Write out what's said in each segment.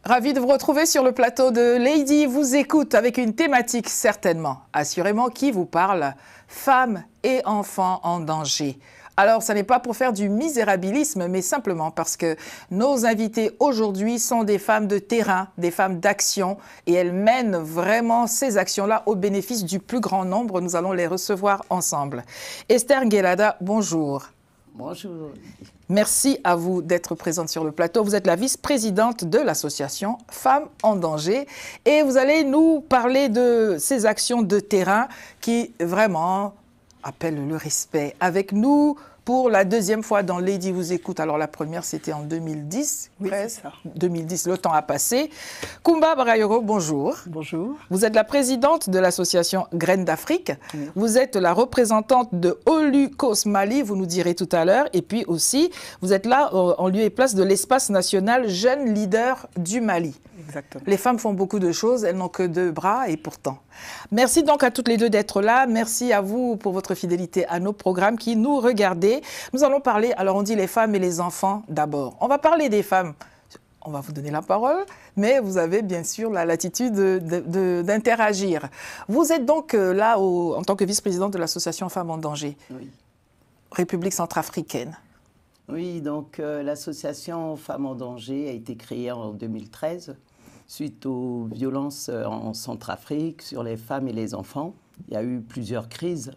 Ravi de vous retrouver sur le plateau de Lady vous écoute avec une thématique certainement, assurément qui vous parle, femmes et enfants en danger. Alors, ce n'est pas pour faire du misérabilisme, mais simplement parce que nos invités aujourd'hui sont des femmes de terrain, des femmes d'action, et elles mènent vraiment ces actions-là au bénéfice du plus grand nombre. Nous allons les recevoir ensemble. Esther Nguelada, bonjour. Bonjour. Merci à vous d'être présente sur le plateau. Vous êtes la vice-présidente de l'association Femmes en danger et vous allez nous parler de ces actions de terrain qui vraiment appellent le respect. Avec nous pour la deuxième fois dans Lady vous écoute. Alors la première c'était en 2010. Oui, c'est ça. 2010, le temps a passé. Kumba Barayoro, bonjour. Bonjour. Vous êtes la présidente de l'association Graines d'Afrique. Oui. Vous êtes la représentante de Holocaust Mali, vous nous direz tout à l'heure. Et puis aussi, vous êtes là en lieu et place de l'espace national Jeunes Leaders du Mali. Exactement. Les femmes font beaucoup de choses, elles n'ont que 2 bras et pourtant. Merci donc à toutes les deux d'être là. Merci à vous pour votre fidélité à nos programmes qui nous regardez. Nous allons parler, alors on dit les femmes et les enfants d'abord. On va parler des femmes. On va vous donner la parole, mais vous avez bien sûr la latitude d'interagir. Vous êtes donc là en tant que vice-présidente de l'association Femmes en danger, Oui. République centrafricaine. Oui, donc l'association Femmes en danger a été créée en 2013 suite aux violences en Centrafrique sur les femmes et les enfants. Il y a eu plusieurs crises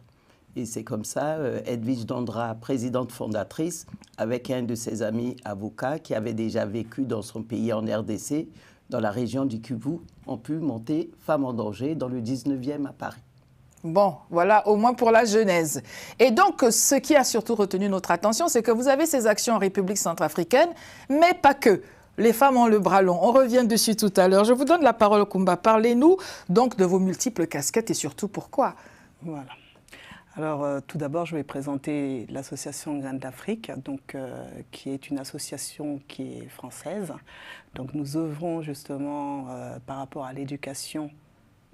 et c'est comme ça, Edwige Dandra, présidente fondatrice, avec un de ses amis avocats qui avait déjà vécu dans son pays en RDC, dans la région du Kivu, ont pu monter Femmes en danger dans le 19e à Paris. Bon, voilà, au moins pour la genèse. Et donc, ce qui a surtout retenu notre attention, c'est que vous avez ces actions en République centrafricaine, mais pas que. Les femmes ont le bras long. On revient dessus tout à l'heure. Je vous donne la parole, Kumba. Parlez-nous donc de vos multiples casquettes et surtout pourquoi. Voilà. Alors, tout d'abord, je vais présenter l'association Graines d'Afrique, qui est une association qui est française. Donc, nous œuvrons justement par rapport à l'éducation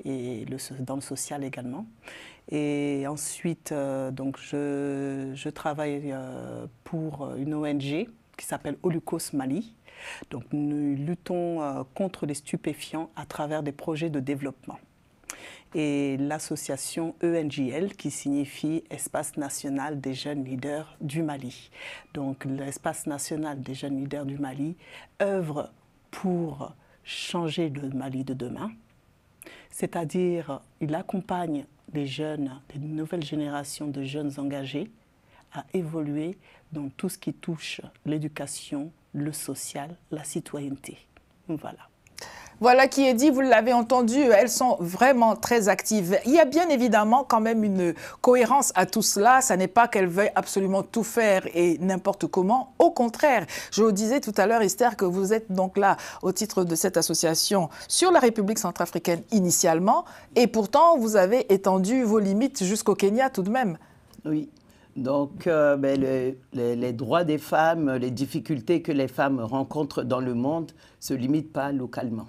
et dans le social également. Et ensuite, je travaille pour une ONG qui s'appelle Holocaust Mali. Donc, nous luttons contre les stupéfiants à travers des projets de développement. Et l'association ENJL, qui signifie Espace national des jeunes leaders du Mali. Donc, l'Espace national des jeunes leaders du Mali œuvre pour changer le Mali de demain. C'est-à-dire, il accompagne les jeunes, les nouvelles générations de jeunes engagés à évoluer dans tout ce qui touche l'éducation, le social, la citoyenneté. Voilà. Voilà qui est dit, vous l'avez entendu, elles sont vraiment très actives. Il y a bien évidemment quand même une cohérence à tout cela. Ça n'est pas qu'elles veuillent absolument tout faire et n'importe comment. Au contraire, je vous disais tout à l'heure, Esther, que vous êtes donc là au titre de cette association sur la République centrafricaine initialement. Et pourtant, vous avez étendu vos limites jusqu'au Kenya tout de même. Oui. Donc, les droits des femmes, les difficultés que les femmes rencontrent dans le monde ne se limitent pas localement.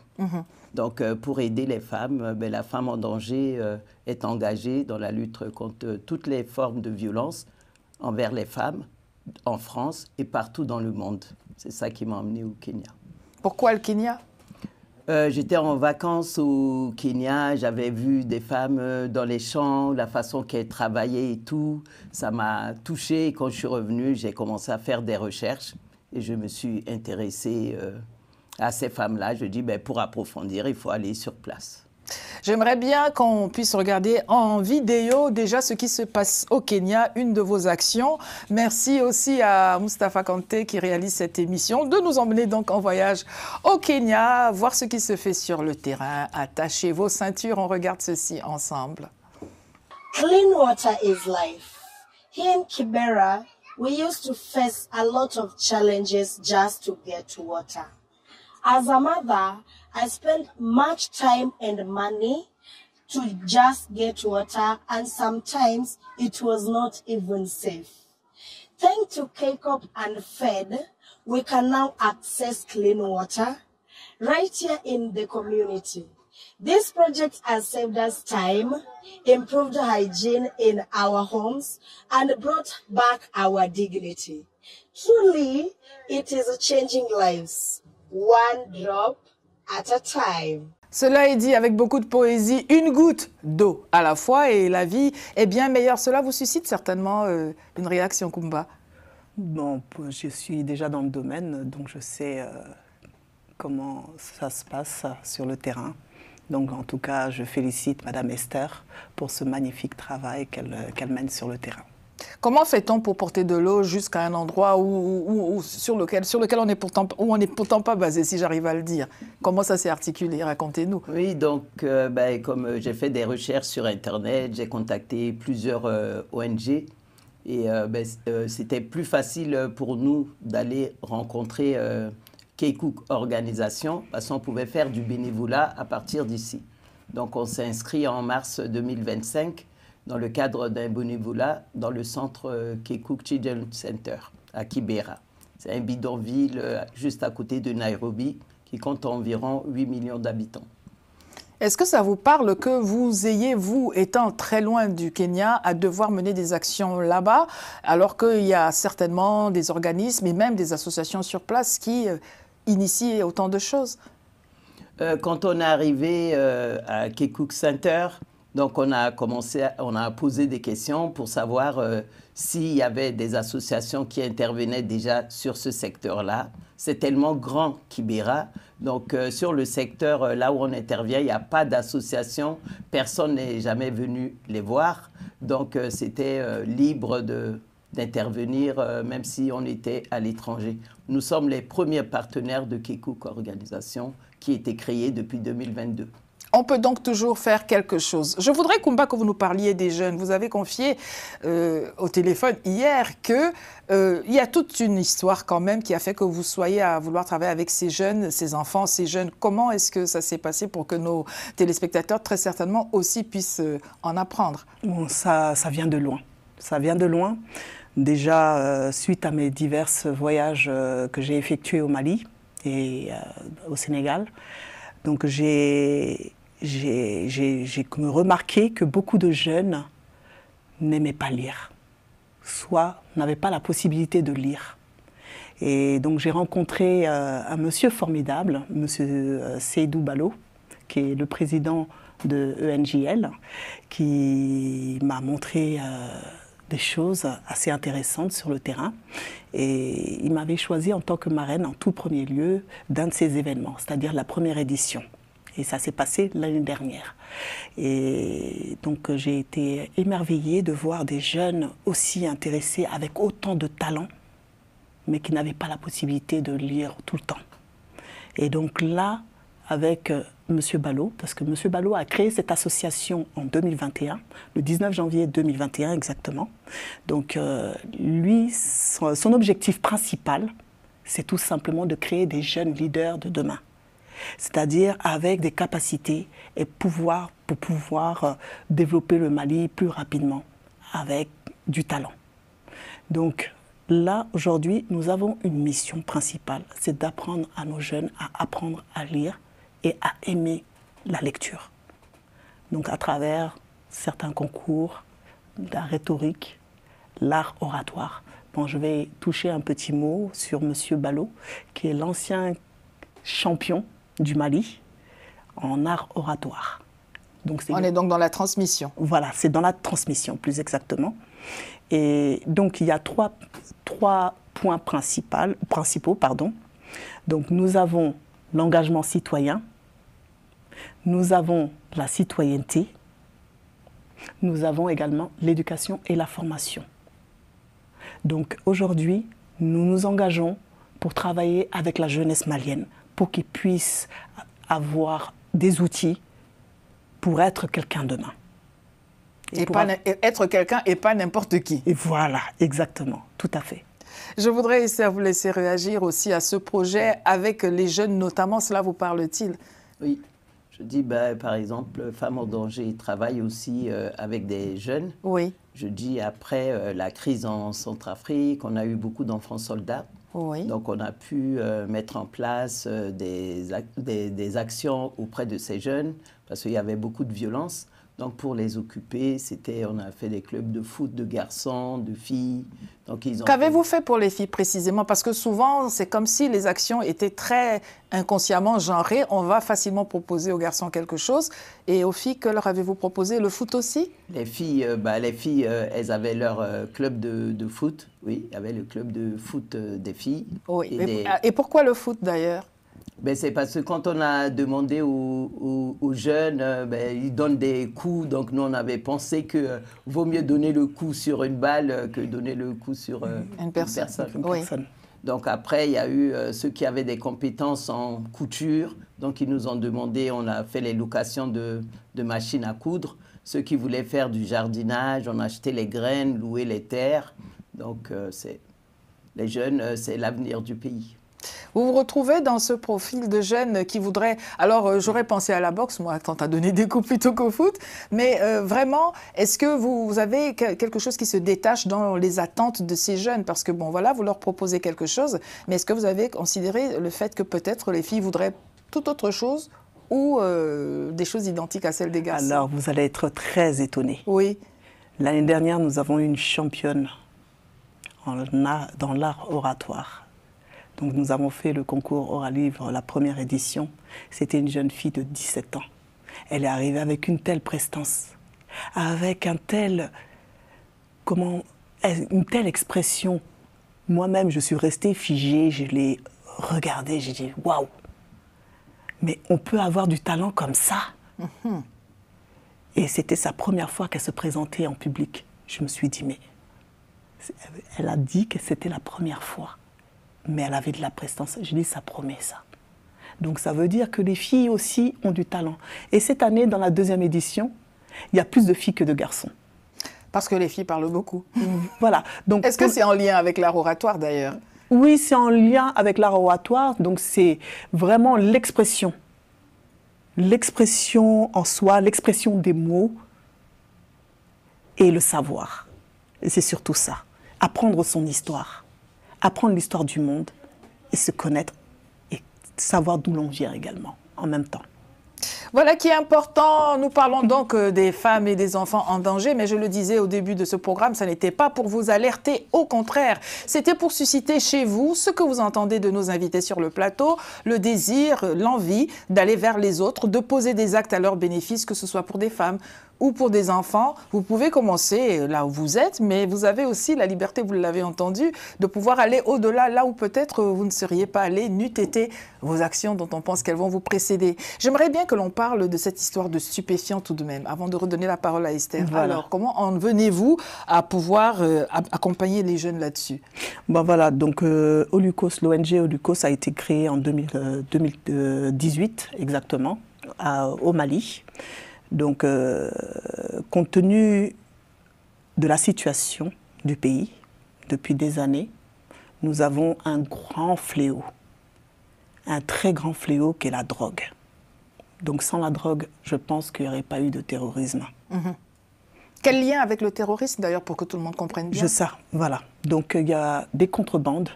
Donc, pour aider les femmes, la femme en danger est engagée dans la lutte contre toutes les formes de violence envers les femmes en France et partout dans le monde. C'est ça qui m'a emmenée au Kenya. Pourquoi le Kenya ? J'étais en vacances au Kenya, j'avais vu des femmes dans les champs, la façon qu'elles travaillaient et tout. Ça m'a touchée et quand je suis revenue, j'ai commencé à faire des recherches et je me suis intéressée à ces femmes-là. Je dis, pour approfondir, il faut aller sur place. J'aimerais bien qu'on puisse regarder en vidéo déjà ce qui se passe au Kenya, une de vos actions. Merci aussi à Moustapha Kanté qui réalise cette émission de nous emmener donc en voyage au Kenya, voir ce qui se fait sur le terrain. Attachez vos ceintures, on regarde ceci ensemble. Clean water is life. Here in Kibera, we used to face a lot of challenges just to get water. As a mother, I spent much time and money to just get water, and sometimes it was not even safe. Thanks to K-COP and FED, we can now access clean water right here in the community. This project has saved us time, improved hygiene in our homes, and brought back our dignity. Truly, it is changing lives. One drop at a time. Cela est dit avec beaucoup de poésie, une goutte d'eau à la fois et la vie est bien meilleure. Cela vous suscite certainement une réaction, Kumba. Bon, je suis déjà dans le domaine, donc je sais comment ça se passe sur le terrain. Donc en tout cas, je félicite Madame Esther pour ce magnifique travail qu'elle mène sur le terrain. Comment fait-on pour porter de l'eau jusqu'à un endroit sur lequel on n'est pourtant pas basé, si j'arrive à le dire? Comment ça s'est articulé? Racontez-nous. Oui, donc comme j'ai fait des recherches sur Internet, j'ai contacté plusieurs ONG et c'était plus facile pour nous d'aller rencontrer Keikouk Organisation parce qu'on pouvait faire du bénévolat à partir d'ici. Donc on s'est inscrit en mars 2025 dans le cadre d'un bénévolat dans le centre Keikouk Children's Center à Kibera. C'est un bidonville juste à côté de Nairobi qui compte environ 8 millions d'habitants. Est-ce que ça vous parle que vous ayez, vous, étant très loin du Kenya, à devoir mener des actions là-bas, alors qu'il y a certainement des organismes et même des associations sur place qui initient autant de choses? Quand on est arrivé à Keikouk Center, donc on a posé des questions pour savoir s'il y avait des associations qui intervenaient déjà sur ce secteur-là. C'est tellement grand, Kibera. Donc sur le secteur là où on intervient, il n'y a pas d'association. Personne n'est jamais venu les voir. Donc c'était libre d'intervenir même si on était à l'étranger. Nous sommes les premiers partenaires de Keikouk Organisation qui a été créée depuis 2022. On peut donc toujours faire quelque chose. Je voudrais, Kumba, que vous nous parliez des jeunes. Vous avez confié au téléphone hier qu'il y a toute une histoire quand même qui a fait que vous soyez à vouloir travailler avec ces jeunes, ces enfants, ces jeunes. Comment est-ce que ça s'est passé pour que nos téléspectateurs, très certainement, aussi puissent en apprendre? Bon, ça vient de loin. Ça vient de loin. Déjà, suite à mes divers voyages que j'ai effectués au Mali et au Sénégal, donc j'ai remarqué que beaucoup de jeunes n'aimaient pas lire, soit n'avaient pas la possibilité de lire. Et donc j'ai rencontré un monsieur formidable, monsieur Seydou Ballo, qui est le président de ENJL, qui m'a montré des choses assez intéressantes sur le terrain. Et il m'avait choisi en tant que marraine en tout premier lieu d'un de ces événements, c'est-à-dire la première édition. Et ça s'est passé l'année dernière. Et donc j'ai été émerveillée de voir des jeunes aussi intéressés avec autant de talent, mais qui n'avaient pas la possibilité de lire tout le temps. Et donc là, avec M. Ballo, parce que M. Ballo a créé cette association en 2021, le 19 janvier 2021 exactement. Donc lui, son objectif principal, c'est tout simplement de créer des jeunes leaders de demain. C'est-à-dire avec des capacités et pour pouvoir développer le Mali plus rapidement, avec du talent. Donc là, aujourd'hui, nous avons une mission principale, c'est d'apprendre à nos jeunes à apprendre à lire et à aimer la lecture. Donc à travers certains concours, la rhétorique, l'art oratoire. Bon, je vais toucher un petit mot sur M. Ballo, qui est l'ancien champion du Mali en art oratoire. Donc on est donc dans la transmission. Voilà, c'est dans la transmission, plus exactement. Et donc il y a trois points principaux. Donc nous avons l'engagement citoyen, nous avons la citoyenneté, nous avons également l'éducation et la formation. Donc aujourd'hui, nous nous engageons pour travailler avec la jeunesse malienne, pour qu'ils puissent avoir des outils pour être quelqu'un demain. Être quelqu'un et pas n'importe qui. Et voilà, exactement, tout à fait. Je voudrais essayer vous laisser réagir aussi à ce projet avec les jeunes notamment. Cela vous parle-t-il? Oui, je dis par exemple, Femmes en danger travaille aussi avec des jeunes. Oui. Je dis après la crise en Centrafrique, on a eu beaucoup d'enfants soldats. Oui. Donc on a pu mettre en place des actions auprès de ces jeunes parce qu'il y avait beaucoup de violence Donc pour les occuper, on a fait des clubs de foot de garçons, de filles. Qu'avez-vous fait pour les filles précisément? Parce que souvent, c'est comme si les actions étaient très inconsciemment genrées. On va facilement proposer aux garçons quelque chose. Et aux filles, que leur avez-vous proposé? Le foot aussi? Les filles, elles avaient leur club de foot. Oui, il y avait le club de foot des filles. Oui. Et pourquoi le foot d'ailleurs? C'est parce que quand on a demandé aux jeunes, ils donnent des coups. Donc nous, on avait pensé que vaut mieux donner le coup sur une balle que donner le coup sur une personne. Oui. Donc après, il y a eu ceux qui avaient des compétences en couture. Donc ils nous ont demandé, on a fait les locations de machines à coudre. Ceux qui voulaient faire du jardinage, on a acheté les graines, loué les terres. Donc les jeunes, c'est l'avenir du pays. Vous vous retrouvez dans ce profil de jeunes qui voudraient... Alors, j'aurais pensé à la boxe, moi, tant à donner des coups plutôt qu'au foot. Mais vraiment, est-ce que vous avez quelque chose qui se détache dans les attentes de ces jeunes? Parce que, bon, voilà, vous leur proposez quelque chose. Mais est-ce que vous avez considéré le fait que peut-être les filles voudraient tout autre chose ou des choses identiques à celles des garçons? Alors, vous allez être très étonnés. Oui. L'année dernière, nous avons eu une championne dans l'art oratoire. Donc nous avons fait le concours Oralivre, la première édition. C'était une jeune fille de 17 ans. Elle est arrivée avec une telle prestance, avec une telle expression. Moi-même, je suis restée figée, je l'ai regardée, j'ai dit waouh! Mais on peut avoir du talent comme ça. Et c'était sa première fois qu'elle se présentait en public. Je me suis dit, mais elle a dit que c'était la première fois. Mais elle avait de la prestance. Je dis, ça promet ça. Donc ça veut dire que les filles aussi ont du talent. Et cette année, dans la deuxième édition, il y a plus de filles que de garçons. Parce que les filles parlent beaucoup. Voilà. Est-ce que c'est en lien avec l'art oratoire d'ailleurs? Oui, c'est en lien avec l'art oratoire. Donc c'est vraiment l'expression. L'expression en soi, l'expression des mots et le savoir. Et c'est surtout ça. Apprendre son histoire. Apprendre l'histoire du monde et se connaître et savoir d'où l'on vient également, en même temps. Voilà qui est important. Nous parlons donc des femmes et des enfants en danger, mais je le disais au début de ce programme, ça n'était pas pour vous alerter, au contraire. C'était pour susciter chez vous ce que vous entendez de nos invités sur le plateau, le désir, l'envie d'aller vers les autres, de poser des actes à leur bénéfice, que ce soit pour des femmes ou pour des enfants. Vous pouvez commencer là où vous êtes, mais vous avez aussi la liberté, vous l'avez entendu, de pouvoir aller au-delà, là où peut-être vous ne seriez pas allé, n'eût été vos actions dont on pense qu'elles vont vous précéder. J'aimerais bien que l'on parle de cette histoire de stupéfiants tout de même, avant de redonner la parole à Esther. Voilà. Alors, comment en venez-vous à pouvoir accompagner les jeunes là-dessus? Bon, voilà, donc Olukos, l'ONG Olukos a été créée en 2018 exactement, au Mali. Donc, compte tenu de la situation du pays, depuis des années, nous avons un grand fléau, un très grand fléau qui est la drogue. Donc, sans la drogue, je pense qu'il n'y aurait pas eu de terrorisme. Quel lien avec le terrorisme, d'ailleurs, pour que tout le monde comprenne bien? Voilà. Donc, il y a des contrebandes,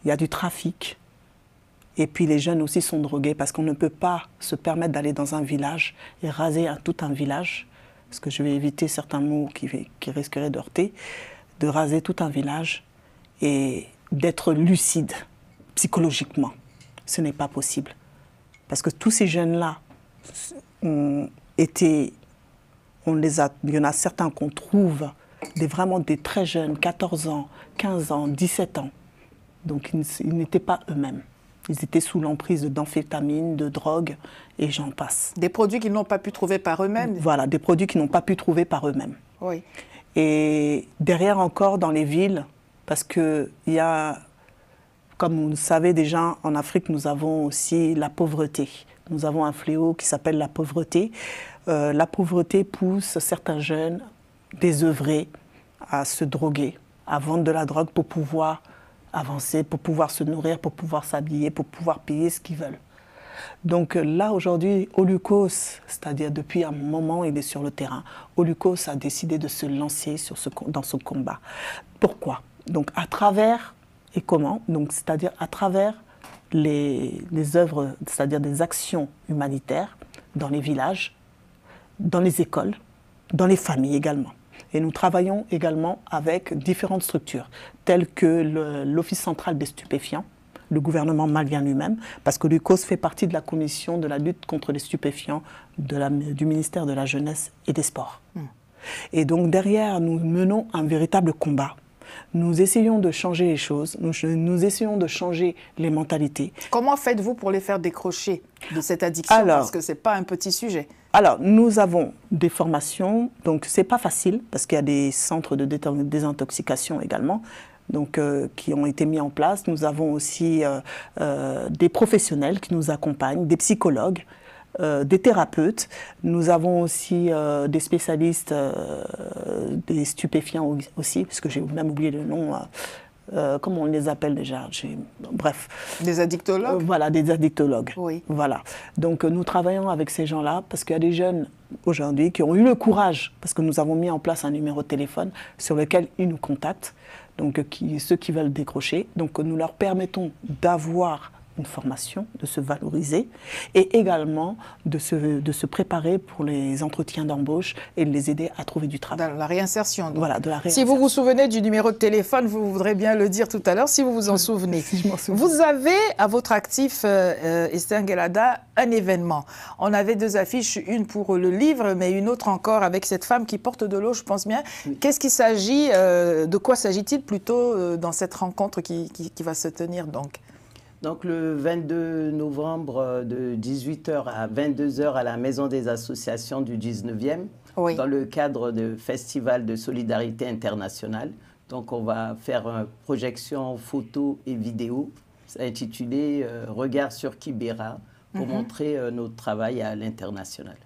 il y a du trafic. Et puis les jeunes aussi sont drogués parce qu'on ne peut pas se permettre d'aller dans un village et raser tout un village, parce que je vais éviter certains mots qui risqueraient de heurter, de raser tout un village et d'être lucide psychologiquement. Ce n'est pas possible. Parce que tous ces jeunes-là il y en a certains qu'on trouve vraiment des très jeunes, 14 ans, 15 ans, 17 ans. Donc ils n'étaient pas eux-mêmes. Ils étaient sous l'emprise d'amphétamines, de drogue, et j'en passe. Des produits qu'ils n'ont pas pu trouver par eux-mêmes? Voilà, des produits qu'ils n'ont pas pu trouver par eux-mêmes. Oui. Et derrière encore, dans les villes, parce qu'il y a, comme vous le savez déjà, en Afrique, nous avons aussi la pauvreté. Nous avons un fléau qui s'appelle la pauvreté. La pauvreté pousse certains jeunes désœuvrés à se droguer, à vendre de la drogue pour pouvoir avancer, pour pouvoir se nourrir, pour pouvoir s'habiller, pour pouvoir payer ce qu'ils veulent. Donc là, aujourd'hui, Olukos, c'est-à-dire depuis un moment, il est sur le terrain. Olukos a décidé de se lancer dans ce combat. Pourquoi? Donc à travers, et comment? Donc c'est-à-dire à travers les œuvres, c'est-à-dire des actions humanitaires dans les villages, dans les écoles, dans les familles également. Et nous travaillons également avec différentes structures, telles que l'Office central des stupéfiants, le gouvernement malien lui-même, parce que l'UCOS fait partie de la commission de la lutte contre les stupéfiants du ministère de la Jeunesse et des Sports. Et donc derrière, nous menons un véritable combat. Nous essayons de changer les choses, nous essayons de changer les mentalités. Comment faites-vous pour les faire décrocher de cette addiction? Parce que ce n'est pas un petit sujet. Alors, nous avons des formations, donc ce n'est pas facile, parce qu'il y a des centres de désintoxication également, donc, qui ont été mis en place. Nous avons aussi des professionnels qui nous accompagnent, des psychologues, des thérapeutes. Nous avons aussi des spécialistes des stupéfiants aussi, parce que j'ai même oublié le nom. Comment on les appelle déjà? Bref. Des addictologues? Voilà, des addictologues. Oui. Voilà. Donc nous travaillons avec ces gens-là parce qu'il y a des jeunes aujourd'hui qui ont eu le courage, parce que nous avons mis en place un numéro de téléphone sur lequel ils nous contactent, donc ceux qui veulent décrocher. Donc nous leur permettons d'avoir une formation, de se valoriser et également de se préparer pour les entretiens d'embauche et de les aider à trouver du travail. Dans la réinsertion. Donc. Voilà, de la réinsertion. Si vous vous souvenez du numéro de téléphone, vous voudrez bien le dire tout à l'heure, si vous vous en souvenez. Si je m'en souviens. Vous avez à votre actif, Esther Ngelada, un événement. On avait 2 affiches, une pour le livre, mais une autre encore avec cette femme qui porte de l'eau, je pense bien. Oui. Qu'est-ce qu'il s'agit, de quoi s'agit-il plutôt dans cette rencontre qui va se tenir donc? Donc le 22 novembre de 18h à 22h à la Maison des Associations du 19e, oui, dans le cadre du Festival de Solidarité Internationale. Donc on va faire une projection photo et vidéo, c'est intitulé Regard sur Kibera, pour montrer notre travail à l'international.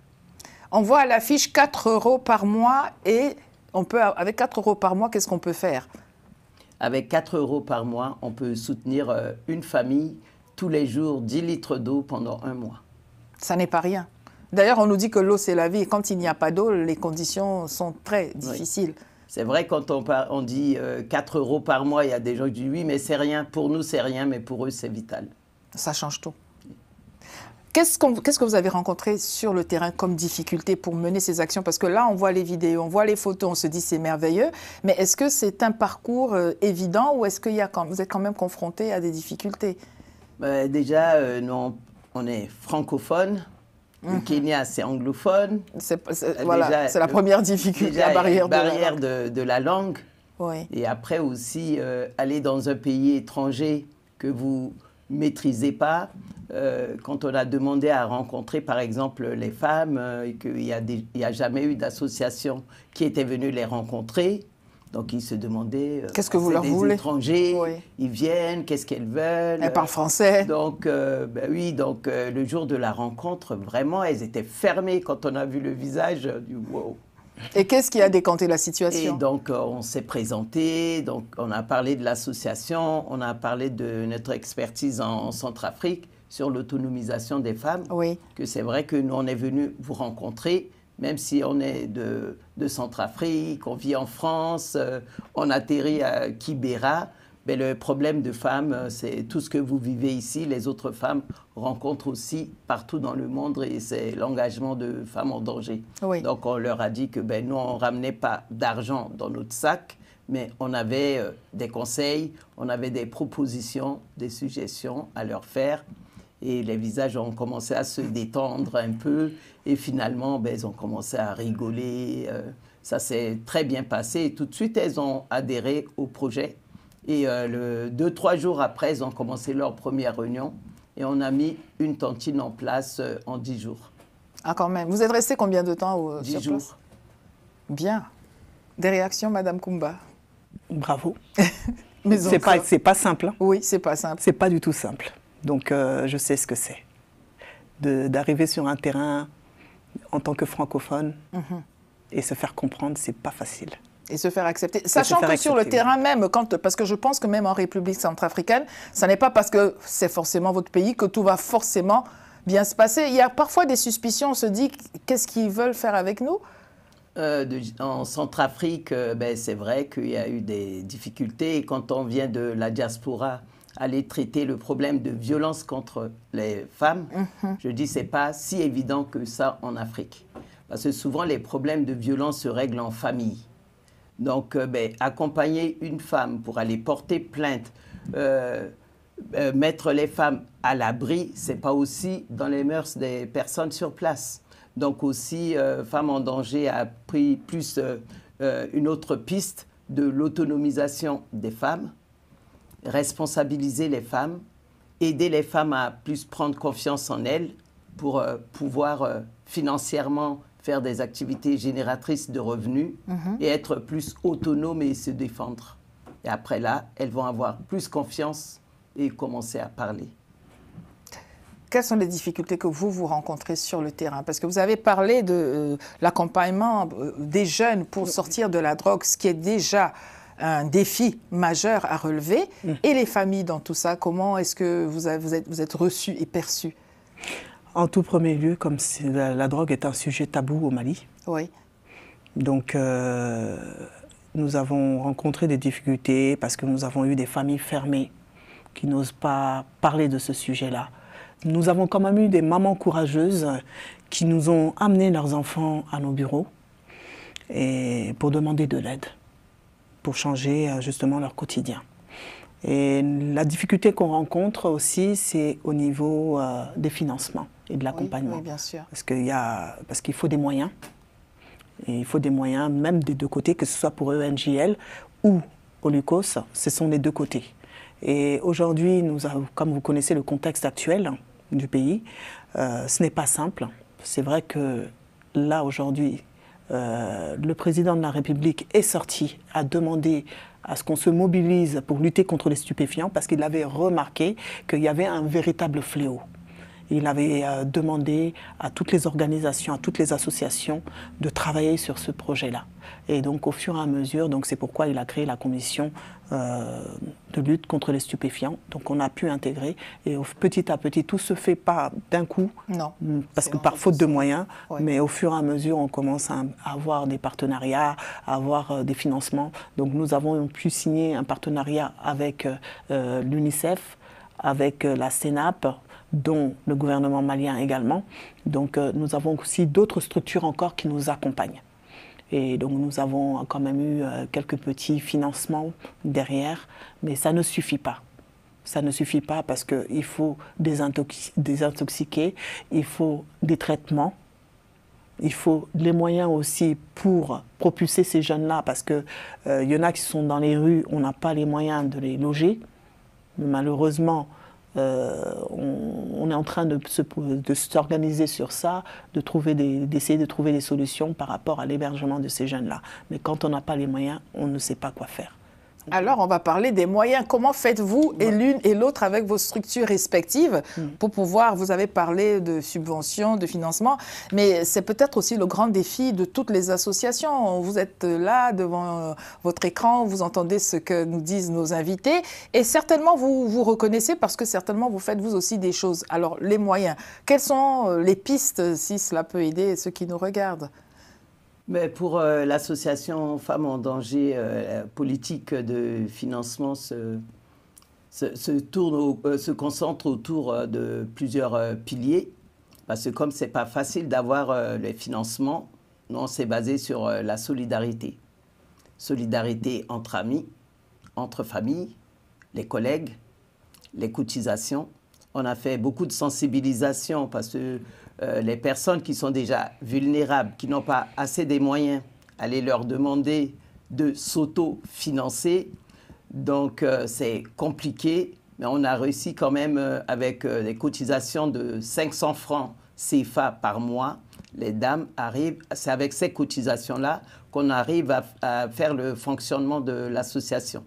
On voit à l'affiche 4 € par mois et avec 4 € par mois, qu'est-ce qu'on peut faire? Avec 4 € par mois, on peut soutenir une famille tous les jours, 10 litres d'eau pendant 1 mois. Ça n'est pas rien. D'ailleurs, on nous dit que l'eau, c'est la vie. Et quand il n'y a pas d'eau, les conditions sont très difficiles. Oui. C'est vrai, quand on dit 4 € par mois, il y a des gens qui disent oui, mais c'est rien. Pour nous, c'est rien, mais pour eux, c'est vital. Ça change tout. Qu'est-ce que vous avez rencontré sur le terrain comme difficulté pour mener ces actions? Parce que là, on voit les vidéos, on voit les photos, on se dit c'est merveilleux. Mais est-ce que c'est un parcours évident ou est-ce que vous êtes quand même confronté à des difficultés? Déjà, nous, on est francophone. Le Kenya, c'est anglophone. Voilà, c'est la première difficulté, la barrière de la langue. Oui. Et après aussi, aller dans un pays étranger que vous ne maîtrisez pas. Quand on a demandé à rencontrer, par exemple, les femmes, et qu'il n'y a jamais eu d'association qui était venue les rencontrer, donc ils se demandaient... Qu'est-ce que vous leur voulez? Des étrangers, oui, ils viennent, qu'est-ce qu'elles veulent? Elles parlent français. Donc, oui, donc le jour de la rencontre, vraiment, elles étaient fermées quand on a vu le visage du wow. Et qu'est-ce qui a décanté la situation? Et donc, on s'est présenté, donc on a parlé de l'association, on a parlé de notre expertise en Centrafrique, sur l'autonomisation des femmes, oui, que c'est vrai que nous, on est venus vous rencontrer, même si on est de Centrafrique, on vit en France, on atterrit à Kibera, mais le problème de femmes, c'est tout ce que vous vivez ici, les autres femmes rencontrent aussi partout dans le monde, et c'est l'engagement de femmes en danger. Oui. Donc on leur a dit que nous, on ne ramenait pas d'argent dans notre sac, mais on avait des conseils, on avait des propositions, des suggestions à leur faire. Et les visages ont commencé à se détendre un peu. Et finalement, ils ont commencé à rigoler. Ça s'est très bien passé. Et tout de suite, elles ont adhéré au projet. Et 2-3 jours après, elles ont commencé leur première réunion. Et on a mis une cantine en place en 10 jours. Ah, quand même. Vous êtes resté combien de temps 10 jours. Place? Bien. Des réactions, Madame Koumba? Bravo. Mais c'est pas simple. Hein. Oui, c'est pas simple. C'est pas du tout simple. Donc, je sais ce que c'est. D'arriver sur un terrain en tant que francophone et se faire comprendre, c'est pas facile. Et se faire accepter. Sachant que sur le terrain même, parce que je pense que même en République centrafricaine, ça n'est pas parce que c'est forcément votre pays que tout va forcément bien se passer. Il y a parfois des suspicions, on se dit, qu'est-ce qu'ils veulent faire avec nous? En Centrafrique, c'est vrai qu'il y a eu des difficultés. Et quand on vient de la diaspora, aller traiter le problème de violence contre les femmes, je dis c'est pas si évident que ça en Afrique. Parce que souvent, les problèmes de violence se règlent en famille. Donc, accompagner une femme pour aller porter plainte, mettre les femmes à l'abri, ce n'est pas aussi dans les mœurs des personnes sur place. Donc aussi, Femmes en danger a pris plus une autre piste de l'autonomisation des femmes, responsabiliser les femmes, aider les femmes à plus prendre confiance en elles pour pouvoir financièrement faire des activités génératrices de revenus et être plus autonomes et se défendre. Et après là, elles vont avoir plus confiance et commencer à parler. Quelles sont les difficultés que vous rencontrez sur le terrain? Parce que vous avez parlé de l'accompagnement des jeunes pour sortir de la drogue, ce qui est déjà un défi majeur à relever. Et les familles dans tout ça, comment est-ce que vous êtes reçus et perçus? En tout premier lieu, comme la drogue est un sujet tabou au Mali. Oui. Donc, nous avons rencontré des difficultés parce que nous avons eu des familles fermées qui n'osent pas parler de ce sujet-là. Nous avons quand même eu des mamans courageuses qui nous ont amené leurs enfants à nos bureaux et pour demander de l'aide, pour changer justement leur quotidien. Et la difficulté qu'on rencontre aussi, c'est au niveau des financements et de l'accompagnement. Oui, bien sûr. Parce qu'il faut des moyens. Et il faut des moyens, même des deux côtés, que ce soit pour ENJL ou Olicos, ce sont les deux côtés. Et aujourd'hui, comme vous connaissez le contexte actuel du pays, ce n'est pas simple. C'est vrai que là, aujourd'hui, le président de la République est sorti à demander à ce qu'on se mobilise pour lutter contre les stupéfiants parce qu'il avait remarqué qu'il y avait un véritable fléau. Il avait demandé à toutes les organisations, à toutes les associations de travailler sur ce projet-là. Et donc, au fur et à mesure, c'est pourquoi il a créé la commission de lutte contre les stupéfiants. Donc, on a pu intégrer. Et petit à petit, tout ne se fait pas d'un coup, non, parce que par faute de moyens. Oui. Mais au fur et à mesure, on commence à avoir des partenariats, à avoir des financements. Donc, nous avons pu signer un partenariat avec l'UNICEF, avec la CENAP, dont le gouvernement malien également. Donc nous avons aussi d'autres structures encore qui nous accompagnent. Et donc nous avons quand même eu quelques petits financements derrière, mais ça ne suffit pas. Ça ne suffit pas parce qu'il faut désintoxiquer, il faut des traitements, il faut les moyens aussi pour propulser ces jeunes-là parce qu'il y en a qui sont dans les rues, on n'a pas les moyens de les loger. Mais malheureusement, on est en train de s'organiser sur ça, d'essayer de trouver des solutions par rapport à l'hébergement de ces jeunes-là. Mais quand on n'a pas les moyens, on ne sait pas quoi faire. Alors, on va parler des moyens. Comment faites-vous et l'une et l'autre avec vos structures respectives pour pouvoir, vous avez parlé de subventions, de financement, mais c'est peut-être aussi le grand défi de toutes les associations. Vous êtes là devant votre écran, vous entendez ce que nous disent nos invités et certainement vous vous reconnaissez parce que certainement vous faites vous aussi des choses. Alors, les moyens, quelles sont les pistes si cela peut aider ceux qui nous regardent? Mais pour l'association Femmes en danger, politique de financement se concentre autour de plusieurs piliers. Parce que comme ce n'est pas facile d'avoir les financements, nous on s'est basé sur la solidarité. Solidarité entre amis, entre familles, les collègues, les cotisations. On a fait beaucoup de sensibilisation parce que les personnes qui sont déjà vulnérables, qui n'ont pas assez des moyens, aller leur demander de s'auto-financer. Donc, c'est compliqué, mais on a réussi quand même avec des cotisations de 500 francs CFA par mois. Les dames arrivent, c'est avec ces cotisations-là qu'on arrive à faire le fonctionnement de l'association.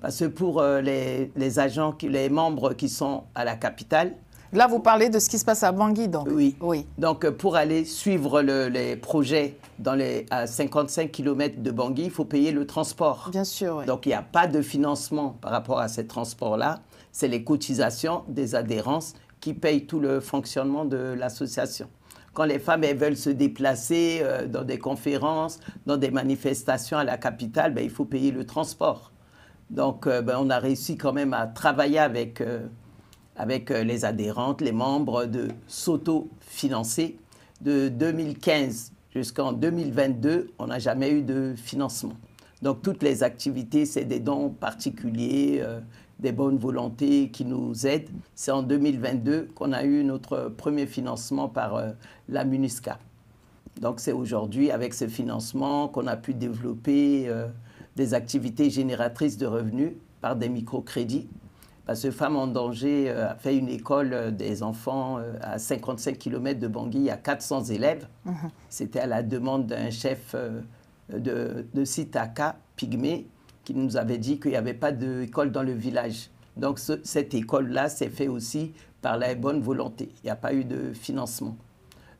Parce que pour les membres qui sont à la capitale, là, vous parlez de ce qui se passe à Bangui, donc. Oui. Donc, pour aller suivre les projets à 55 km de Bangui, il faut payer le transport. Bien sûr, oui. Donc, il n'y a pas de financement par rapport à ces transports-là. C'est les cotisations des adhérences qui payent tout le fonctionnement de l'association. Quand les femmes elles veulent se déplacer dans des conférences, dans des manifestations à la capitale, il faut payer le transport. Donc, on a réussi quand même à travailler avec les adhérentes, les membres, de s'auto-financer. De 2015 jusqu'en 2022, on n'a jamais eu de financement. Donc toutes les activités, c'est des dons particuliers, des bonnes volontés qui nous aident. C'est en 2022 qu'on a eu notre premier financement par la MINUSCA. Donc c'est aujourd'hui, avec ce financement, qu'on a pu développer des activités génératrices de revenus par des microcrédits. Parce que Femmes en danger a fait une école des enfants à 55 km de Bangui, à 400 élèves. C'était à la demande d'un chef de Sitaka, Pygmée, qui nous avait dit qu'il n'y avait pas d'école dans le village. Donc cette école-là s'est faite aussi par la bonne volonté. Il n'y a pas eu de financement.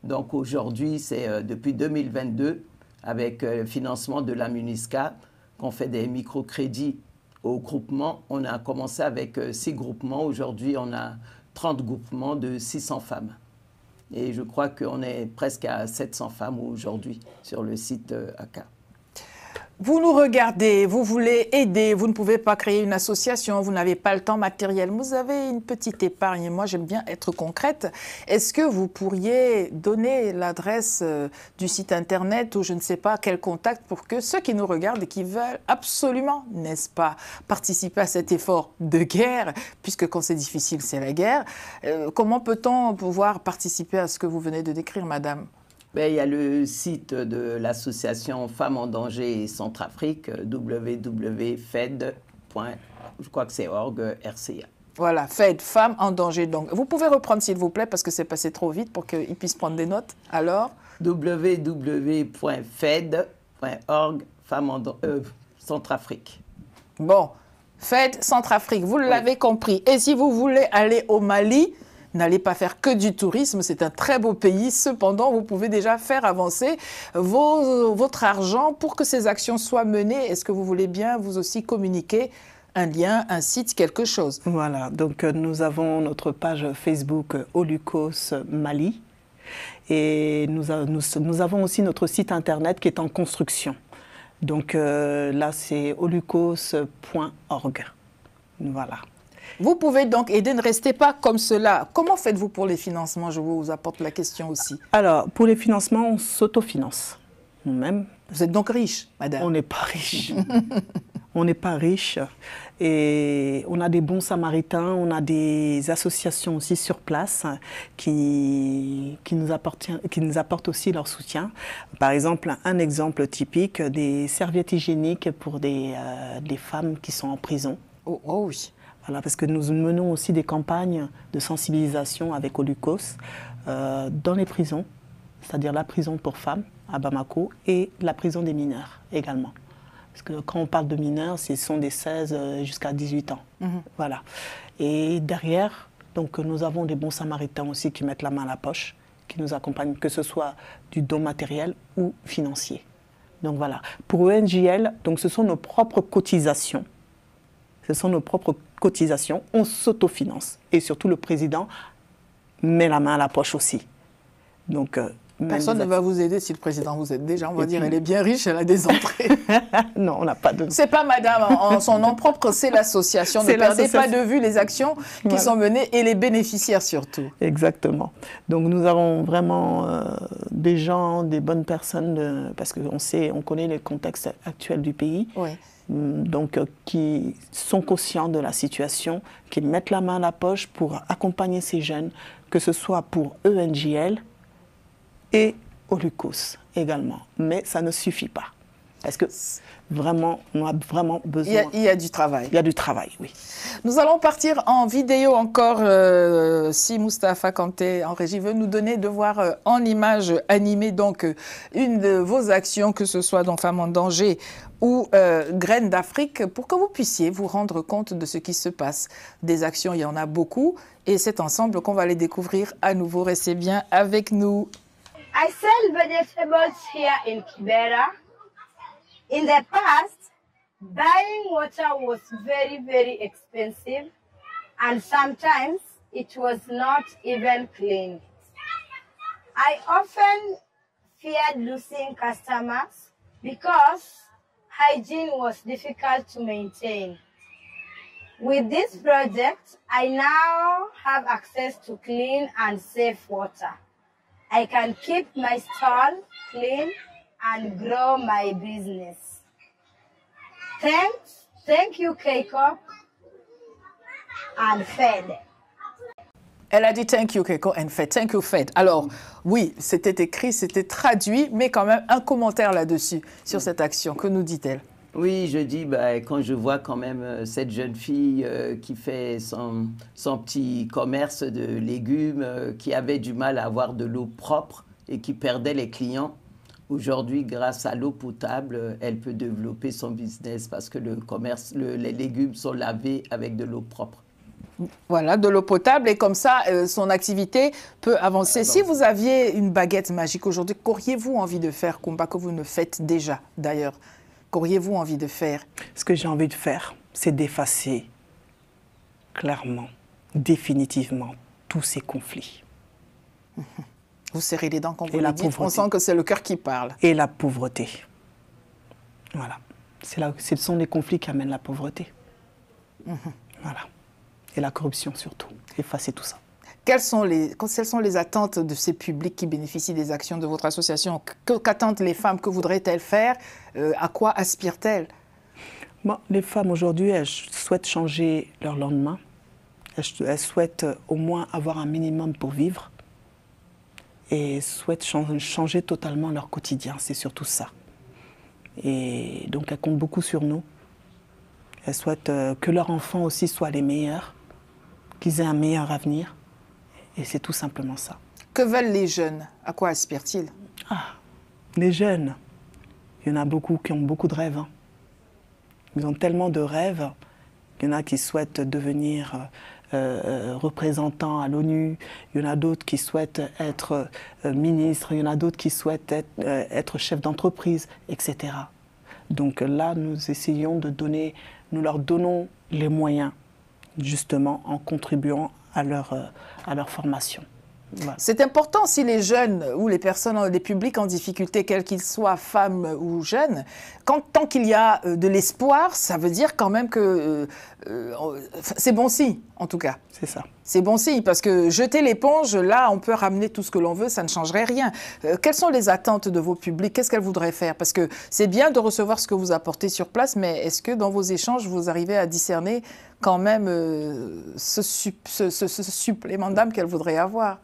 Donc aujourd'hui, c'est depuis 2022, avec le financement de la MINUSCA, qu'on fait des microcrédits au groupement. On a commencé avec 6 groupements. Aujourd'hui, on a 30 groupements de 600 femmes. Et je crois qu'on est presque à 700 femmes aujourd'hui sur le site ACA. Vous nous regardez, vous voulez aider, vous ne pouvez pas créer une association, vous n'avez pas le temps matériel, vous avez une petite épargne. Moi, j'aime bien être concrète. Est-ce que vous pourriez donner l'adresse du site internet ou je ne sais pas quel contact pour que ceux qui nous regardent et qui veulent absolument, n'est-ce pas, participer à cet effort de guerre, puisque quand c'est difficile, c'est la guerre. Comment peut-on pouvoir participer à ce que vous venez de décrire, madame ? Ben, il y a le site de l'association Femmes en danger Centrafrique, www.fed.org/RCA. Voilà, FED, Femmes en danger. Donc, vous pouvez reprendre s'il vous plaît parce que c'est passé trop vite pour qu'ils puissent prendre des notes. Alors www.fed.org Centrafrique. Bon, FED Centrafrique, vous l'avez compris. Et si vous voulez aller au Mali, n'allez pas faire que du tourisme, c'est un très beau pays. Cependant, vous pouvez déjà faire avancer votre argent pour que ces actions soient menées. Est-ce que vous voulez bien vous aussi communiquer un lien, un site, quelque chose? Voilà, donc nous avons notre page Facebook Holucos Mali et nous avons aussi notre site internet qui est en construction. Donc là, c'est holucos.org. Voilà. Vous pouvez donc aider, ne restez pas comme cela. Comment faites-vous pour les financements? Je vous apporte la question aussi. Alors, pour les financements, on s'autofinance nous-mêmes. Vous êtes donc riche, madame? On n'est pas riche. On n'est pas riche. Et on a des bons samaritains, on a des associations aussi sur place qui nous apportent aussi leur soutien. Par exemple, un exemple typique, des serviettes hygiéniques pour des femmes qui sont en prison. Oh oui. Voilà, parce que nous menons aussi des campagnes de sensibilisation avec Holucos dans les prisons, c'est-à-dire la prison pour femmes à Bamako et la prison des mineurs également. Parce que quand on parle de mineurs, ce sont des 16 jusqu'à 18 ans. Voilà. Et derrière, donc, nous avons des bons samaritains aussi qui mettent la main à la poche, qui nous accompagnent, que ce soit du don matériel ou financier. Donc voilà. Pour ENJL, donc, ce sont nos propres cotisations. Ce sont nos propres cotisations, on s'autofinance. Et surtout, le président met la main à la poche aussi. Donc, personne ne va vous aider si le président vous aide déjà. On va dire, elle est bien riche, elle a des entrées. Non, on n'a pas de... C'est pas madame, en son nom propre, c'est l'association. Ne perdez pas de vue les actions qui sont menées et les bénéficiaires surtout. Exactement. Donc, nous avons vraiment des gens, des bonnes personnes, parce qu'on connaît le contexte actuel du pays. Oui. Donc, qui sont conscients de la situation, qui mettent la main à la poche pour accompagner ces jeunes, que ce soit pour ENJL et Holucos également. Mais ça ne suffit pas. Parce que vraiment, on a vraiment besoin... Il y a du travail. Il y a du travail, oui. Nous allons partir en vidéo encore, si Moustapha Kanté en régie veut nous donner de voir en images animées donc une de vos actions, que ce soit dans Femmes en danger ou Graines d'Afrique, pour que vous puissiez vous rendre compte de ce qui se passe. Des actions, il y en a beaucoup, et c'est ensemble qu'on va les découvrir à nouveau. Restez bien avec nous. I sell vegetables here in Kibera. In the past, buying water was very, very expensive, and sometimes it was not even clean. I often feared losing customers because hygiene was difficult to maintain. With this project, I now have access to clean and safe water. I can keep my stall clean and grow my business. Thank you, Keiko and Fed. Elle a dit thank you, Keiko, and Fed. Thank you, Fed. Alors, oui, c'était écrit, c'était traduit, mais quand même un commentaire là-dessus, sur cette action. Que nous dit-elle? Oui, je dis, quand je vois quand même cette jeune fille qui fait son petit commerce de légumes, qui avait du mal à avoir de l'eau propre et qui perdait les clients, aujourd'hui, grâce à l'eau potable, elle peut développer son business parce que les légumes sont lavés avec de l'eau propre. Voilà, de l'eau potable et comme ça, son activité peut avancer. Si vous aviez une baguette magique aujourd'hui, qu'auriez-vous envie de faire, combat que vous ne faites déjà d'ailleurs? Qu'auriez-vous envie de faire? Ce que j'ai envie de faire, c'est d'effacer clairement, définitivement, tous ces conflits. Vous serrez les dents quand vous Et le dites, on sent que c'est le cœur qui parle. Et la pauvreté. Voilà. Ce sont les conflits qui amènent la pauvreté. Voilà. Et la corruption surtout. Effacer tout ça. Quelles sont les attentes de ces publics qui bénéficient des actions de votre association? Qu'attendent les femmes? Que voudraient-elles faire? À quoi aspirent-elles? Les femmes aujourd'hui, elles souhaitent changer leur lendemain. Elles souhaitent au moins avoir un minimum pour vivre. Et souhaitent changer totalement leur quotidien. C'est surtout ça. Et donc elles comptent beaucoup sur nous. Elles souhaitent que leurs enfants aussi soient les meilleurs, qu'ils aient un meilleur avenir. Et c'est tout simplement ça. Que veulent les jeunes? À quoi aspirent-ils? Les jeunes, il y en a beaucoup qui ont beaucoup de rêves. Ils ont tellement de rêves. Il y en a qui souhaitent devenir représentants à l'ONU. Il y en a d'autres qui souhaitent être ministres. Il y en a d'autres qui souhaitent être chefs d'entreprise, etc. Donc là, nous leur donnons les moyens, justement, en contribuant à leur formation. Voilà. C'est important si les jeunes ou les personnes, les publics en difficulté, quels qu'ils soient, femmes ou jeunes, tant qu'il y a de l'espoir, ça veut dire quand même que c'est bon signe, en tout cas. C'est ça. C'est bon signe, parce que jeter l'éponge, là, on peut ramener tout ce que l'on veut, ça ne changerait rien. Quelles sont les attentes de vos publics? Qu'est-ce qu'elles voudraient faire? Parce que c'est bien de recevoir ce que vous apportez sur place, mais est-ce que dans vos échanges, vous arrivez à discerner quand même ce supplément d'âme qu'elles voudraient avoir?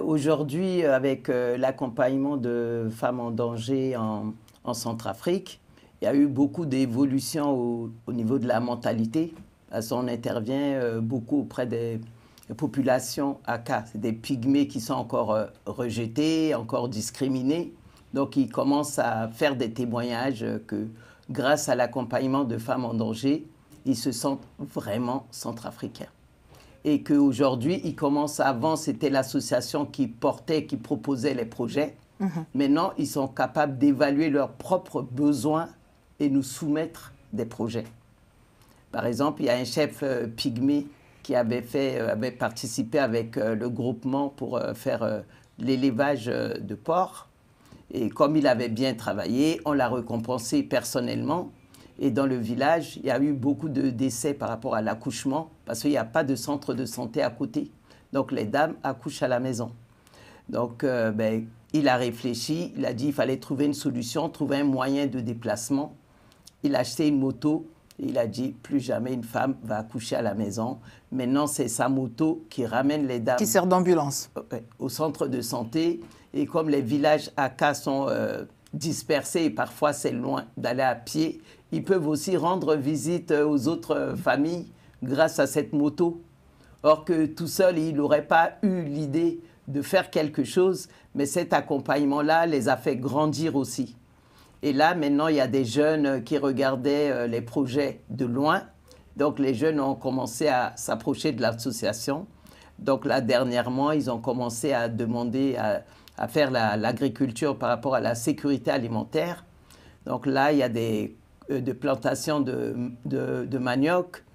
Aujourd'hui, avec l'accompagnement de femmes en danger en Centrafrique, il y a eu beaucoup d'évolutions au niveau de la mentalité. Parce qu'on intervient beaucoup auprès des populations ACA. C'est des pygmées qui sont encore rejetés, encore discriminés. Donc, ils commencent à faire des témoignages que, grâce à l'accompagnement de femmes en danger, ils se sentent vraiment centrafricains. Et qu'aujourd'hui, ils commencent, avant, c'était l'association qui proposait les projets. Maintenant, ils sont capables d'évaluer leurs propres besoins et nous soumettre des projets. Par exemple, il y a un chef pygmée qui avait participé avec le groupement pour faire l'élevage de porcs. Et comme il avait bien travaillé, on l'a récompensé personnellement. Et dans le village, il y a eu beaucoup de décès par rapport à l'accouchement, parce qu'il n'y a pas de centre de santé à côté. Donc les dames accouchent à la maison. Donc il a réfléchi, il a dit qu'il fallait trouver une solution, trouver un moyen de déplacement. Il a acheté une moto, et il a dit plus jamais une femme va accoucher à la maison. Maintenant, c'est sa moto qui ramène les dames. Qui sert d'ambulance. Au centre de santé. Et comme les villages ACA sont dispersés et parfois c'est loin d'aller à pied, ils peuvent aussi rendre visite aux autres familles grâce à cette moto. Or que tout seul, il n'aurait pas eu l'idée de faire quelque chose, mais cet accompagnement-là les a fait grandir aussi. Et là, maintenant, il y a des jeunes qui regardaient les projets de loin. Donc, les jeunes ont commencé à s'approcher de l'association. Donc, là, dernièrement, ils ont commencé à demander à faire l'agriculture par rapport à la sécurité alimentaire. Donc, là, il y a des plantations de manioc,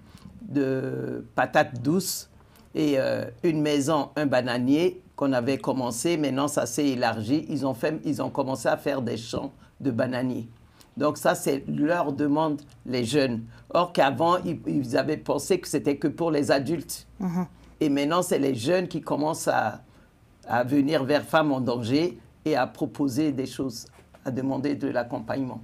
de patates douces et une maison, un bananier qu'on avait commencé. Maintenant, ça s'est élargi. Ils ont commencé à faire des champs de bananiers. Donc ça, c'est leur demande, les jeunes. Or qu'avant, ils avaient pensé que c'était que pour les adultes. Et maintenant, c'est les jeunes qui commencent à à venir vers Femmes en danger et à proposer des choses, à demander de l'accompagnement.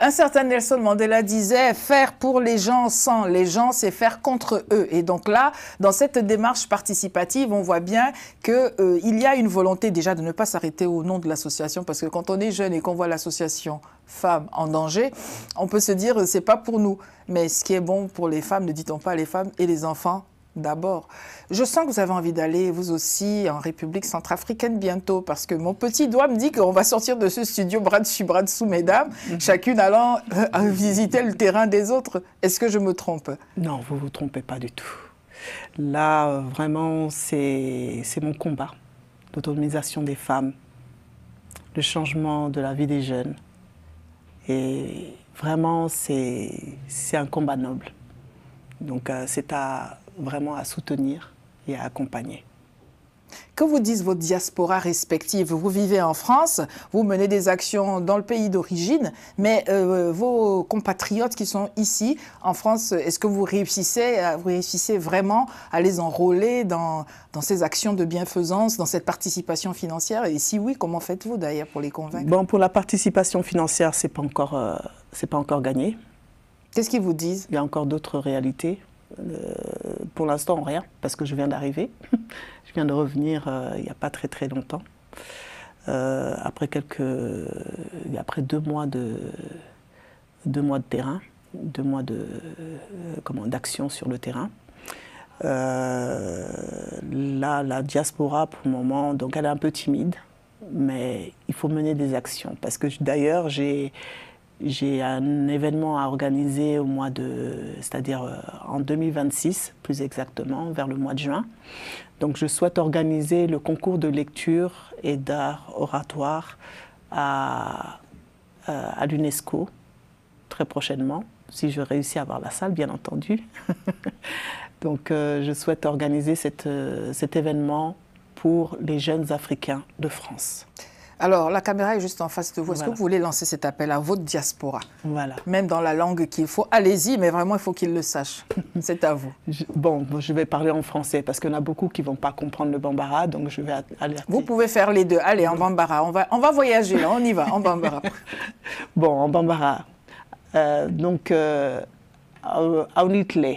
Un certain Nelson Mandela disait « faire pour les gens sans les gens, c'est faire contre eux ». Et donc là, dans cette démarche participative, on voit bien qu'il y a une volonté déjà de ne pas s'arrêter au nom de l'association, parce que quand on est jeune et qu'on voit l'association Femmes en danger, on peut se dire « c'est pas pour nous ». Mais ce qui est bon pour les femmes, ne dit-on pas les femmes et les enfants d'abord. Je sens que vous avez envie d'aller, vous aussi, en République centrafricaine bientôt, parce que mon petit doigt me dit qu'on va sortir de ce studio bras dessus, bras dessous, mesdames, chacune allant visiter le terrain des autres. Est-ce que je me trompe? Non, vous ne vous trompez pas du tout. Là, vraiment, c'est mon combat d'autonomisation des femmes, le changement de la vie des jeunes. Et vraiment, c'est un combat noble. Donc, c'est vraiment à soutenir et à accompagner. Que vous disent vos diasporas respectives? Vous vivez en France, vous menez des actions dans le pays d'origine, mais vos compatriotes qui sont ici, en France, est-ce que vous réussissez vraiment à les enrôler dans ces actions de bienfaisance, dans cette participation financière? Et si oui, comment faites-vous d'ailleurs pour les convaincre? Bon, pour la participation financière, c'est pas encore gagné. Qu'est-ce qu'ils vous disent? Il y a encore d'autres réalités. Pour l'instant, rien, parce que je viens d'arriver. Je viens de revenir il n'y a pas très longtemps. Après 2 mois de terrain, 2 mois d'action sur le terrain. Là, la diaspora, pour le moment, donc elle est un peu timide, mais il faut mener des actions. Parce que d'ailleurs, j'ai un événement à organiser c'est-à-dire en 2026, plus exactement, vers le mois de juin. Donc je souhaite organiser le concours de lecture et d'art oratoire à l'UNESCO très prochainement, si je réussis à avoir la salle, bien entendu. Donc je souhaite organiser cet événement pour les jeunes Africains de France. Alors, la caméra est juste en face de vous. Est-ce que vous voulez lancer cet appel à votre diaspora? Voilà. Même dans la langue qu'il faut. Allez-y, mais vraiment, il faut qu'ils le sachent. C'est à vous. Je vais parler en français parce qu'il y en a beaucoup qui ne vont pas comprendre le bambara, donc je vais aller... Vous pouvez faire les deux. Allez, en bambara. On va voyager, là. On y va, en bambara. Bon, en bambara. Donc, Aunitle.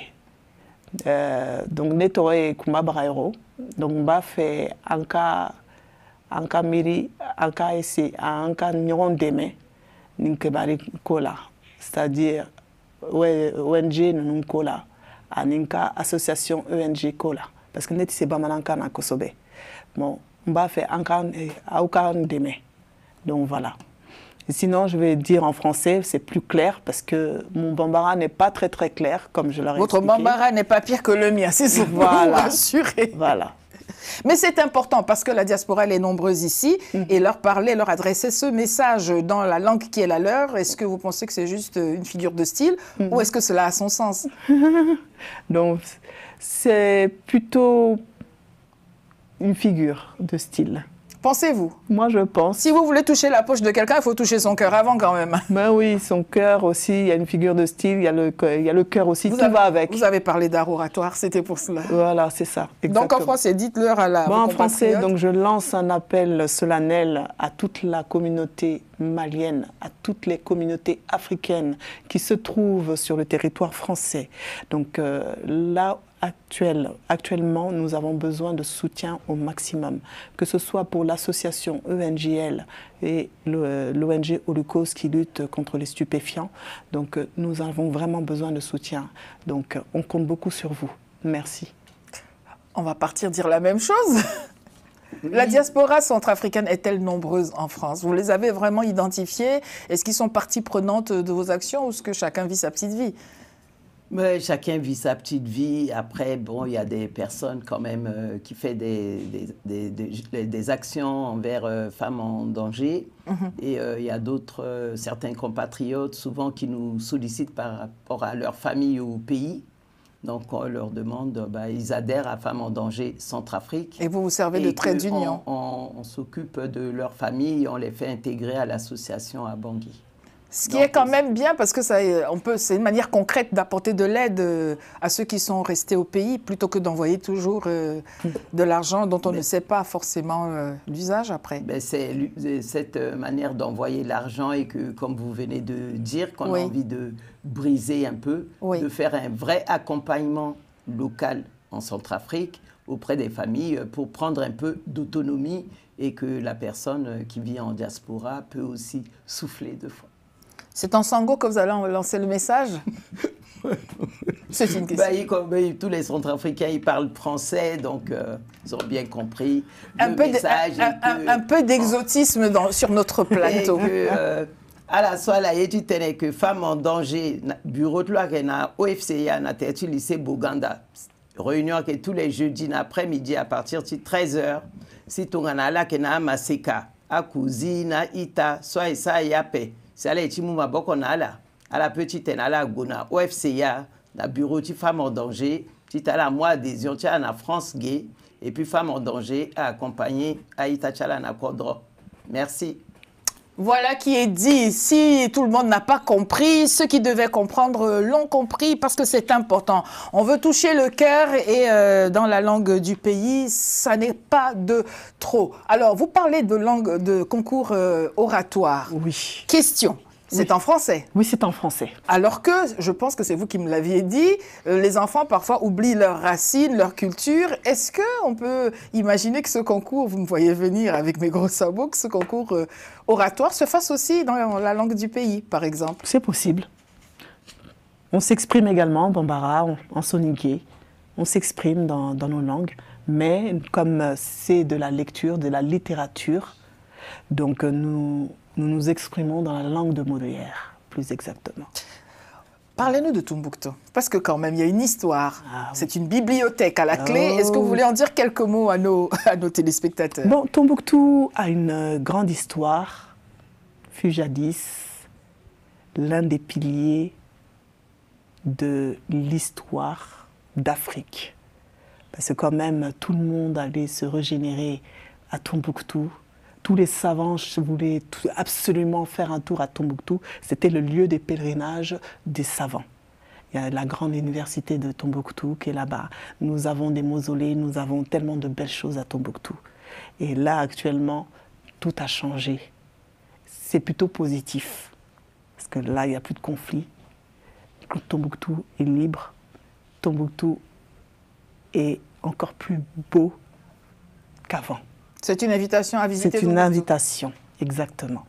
Donc, Netore Kumabraero. Donc, Mba fait Anka miri, anka essayer, anka nyon deme, ninkebari kola, c'est-à-dire ONG nun kola, aninka association ONG kola, parce que net c'est bamananka na kosobe. Bon, on va faire anka auka deme, donc voilà. Et sinon, je vais dire en français, c'est plus clair parce que mon bambara n'est pas très clair, comme je l'aurais expliqué. Votre bambara n'est pas pire que le mien, c'est ça, voilà. Pour vous rassurer. Voilà. Mais c'est important parce que la diaspora, elle est nombreuse ici et leur parler, leur adresser ce message dans la langue qui est la leur, est-ce que vous pensez que c'est juste une figure de style ou est-ce que cela a son sens? Donc, c'est plutôt une figure de style. Pensez-vous? Moi, je pense. Si vous voulez toucher la poche de quelqu'un, il faut toucher son cœur avant quand même. Ben oui, son cœur aussi, il y a une figure de style, il y a le cœur aussi, tout va avec. Vous avez parlé d'art oratoire, c'était pour cela. Voilà, c'est ça. Exactement. Donc en français, dites-leur à la... Bon, en français, donc je lance un appel solennel à toute la communauté malienne, à toutes les communautés africaines qui se trouvent sur le territoire français. Donc là, actuellement, nous avons besoin de soutien au maximum, que ce soit pour l'association ENJL et l'ONG Holocaust qui lutte contre les stupéfiants. Donc, nous avons vraiment besoin de soutien. Donc, on compte beaucoup sur vous. Merci. On va partir dire la même chose. La diaspora centrafricaine est-elle nombreuse en France? Vous les avez vraiment identifiés? Est-ce qu'ils sont partie prenante de vos actions ou est-ce que chacun vit sa petite vie? Mais chacun vit sa petite vie. Après, bon, il y a des personnes quand même qui font des actions envers femmes en danger. Et il y a d'autres, certains compatriotes, souvent qui nous sollicitent par rapport à leur famille ou pays. Donc, on leur demande, ils adhèrent à Femmes en danger Centrafrique. Et vous vous servez de trait d'union? On s'occupe de leur famille et on les fait intégrer à l'association à Bangui. Ce qui est quand même bien parce que c'est une manière concrète d'apporter de l'aide à ceux qui sont restés au pays plutôt que d'envoyer toujours de l'argent dont on ne sait pas forcément l'usage après. C'est cette manière d'envoyer l'argent et que, comme vous venez de dire, qu'on a envie de briser un peu, de faire un vrai accompagnement local en Centrafrique auprès des familles pour prendre un peu d'autonomie et que la personne qui vit en diaspora peut aussi souffler deux fois. C'est en sango que vous allez lancer le message? C'est une question. Tous les Centrafricains, ils parlent français, donc ils ont bien compris un peu d'exotisme sur notre plateau. À la soirée, il y a que femmes en danger, bureau de loi, OFCA, lycée Boganda. Réunion qui est tous les jeudis après-midi à partir de 13h. Si tu as là, tu as Maseka, à cousine, Ita, soit ça, Yape. C'est là que à la petite Gona, OFCA, le bureau de femmes en danger, tu as la moi adhésion, tu as la France gay, et puis femmes en danger à accompagner Aïta Tchalana Kodro. Merci. Voilà qui est dit. Si tout le monde n'a pas compris, ceux qui devaient comprendre l'ont compris parce que c'est important. On veut toucher le cœur et dans la langue du pays, ça n'est pas de trop. Alors, vous parlez de concours oratoire. Oui. Question. C'est en français? Oui, c'est en français. Alors que, je pense que c'est vous qui me l'aviez dit, les enfants parfois oublient leurs racines, leur culture. Est-ce qu'on peut imaginer que ce concours, vous me voyez venir avec mes gros sabots, que ce concours oratoire se fasse aussi dans la langue du pays, par exemple? C'est possible. On s'exprime également en bambara, en soninké. On s'exprime dans nos langues. Mais comme c'est de la lecture, de la littérature, donc nous nous exprimons dans la langue de Molière, plus exactement. Parlez-nous de Tombouctou, parce que quand même, il y a une histoire. Ah, oui. C'est une bibliothèque à la clé. Est-ce que vous voulez en dire quelques mots à nos téléspectateurs? Bon, Tombouctou a une grande histoire, fut jadis l'un des piliers de l'histoire d'Afrique. Parce que quand même, tout le monde allait se régénérer à Tombouctou. Tous les savants voulaient absolument faire un tour à Tombouctou. C'était le lieu des pèlerinages des savants. Il y a la grande université de Tombouctou qui est là-bas. Nous avons des mausolées, nous avons tellement de belles choses à Tombouctou. Et là, actuellement, tout a changé. C'est plutôt positif. Parce que là, il n'y a plus de conflit. Tombouctou est libre. Tombouctou est encore plus beau qu'avant. C'est une invitation à visiter? C'est une invitation, exactement.